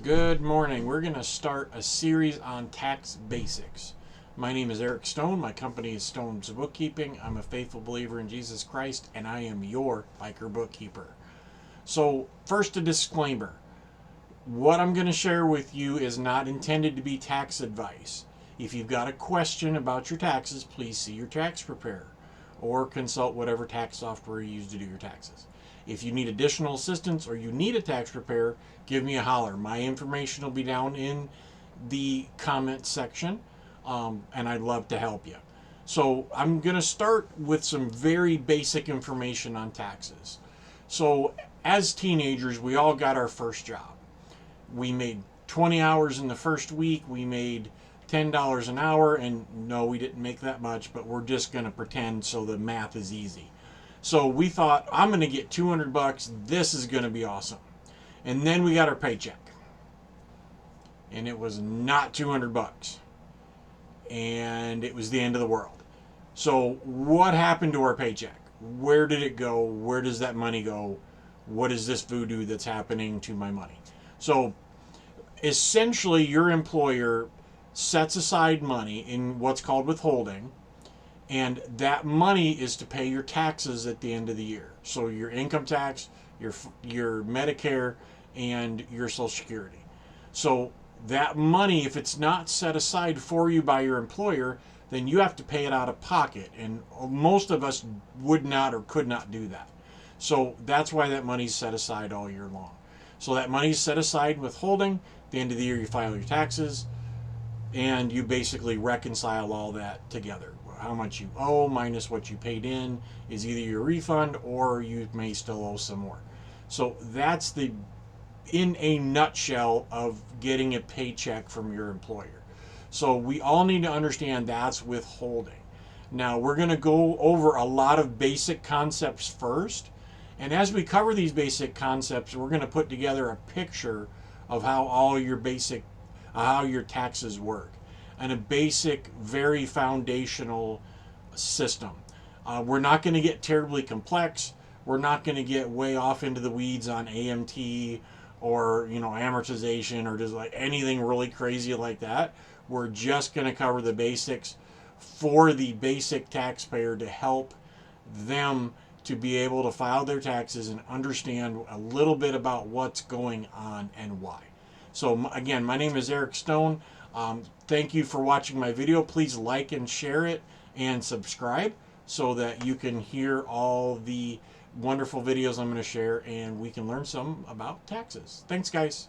Good morning. We're going to start a series on tax basics. My name is Eric Stone. My company is Stone's Bookkeeping. I'm a faithful believer in Jesus Christ, and I am your biker bookkeeper. So, first, a disclaimer. What I'm going to share with you is not intended to be tax advice. If you've got a question about your taxes, please see your tax preparer or consult whatever tax software you use to do your taxes. If you need additional assistance or you need a tax preparer, give me a holler. My information will be down in the comments section, and I'd love to help you. So I'm going to start with some very basic information on taxes. So as teenagers, we all got our first job. We made 20 hours in the first week. We made $10 an hour, and no, we didn't make that much, but we're just going to pretend so the math is easy. So we thought, I'm going to get 200 bucks. This is going to be awesome. And then we got our paycheck. And it was not 200 bucks. And it was the end of the world. So what happened to our paycheck? Where did it go? Where does that money go? What is this voodoo that's happening to my money? So essentially, your employer sets aside money in what's called withholding, and that money is to pay your taxes at the end of the year. So your income tax, your Medicare, and your Social Security. So that money, if it's not set aside for you by your employer, then you have to pay it out of pocket. And most of us would not or could not do that. So that's why that money's set aside all year long. So that money's set aside in withholding. At the end of the year, you file your taxes, and you basically reconcile all that together. How much you owe minus what you paid in is either your refund or you may still owe some more. So that's in a nutshell of getting a paycheck from your employer. So we all need to understand that's withholding. Now we're going to go over a lot of basic concepts first. And as we cover these basic concepts, we're going to put together a picture of how your taxes work, and a basic, very foundational system. We're not going to get terribly complex. We're not going to get way off into the weeds on AMT or amortization or just like anything really crazy like that. We're just going to cover the basics for the basic taxpayer to help them to be able to file their taxes and understand a little bit about what's going on and why. So again, my name is Eric Stone. Thank you for watching my video. Please like and share it and subscribe so that you can hear all the wonderful videos I'm going to share and we can learn some about taxes. Thanks, guys.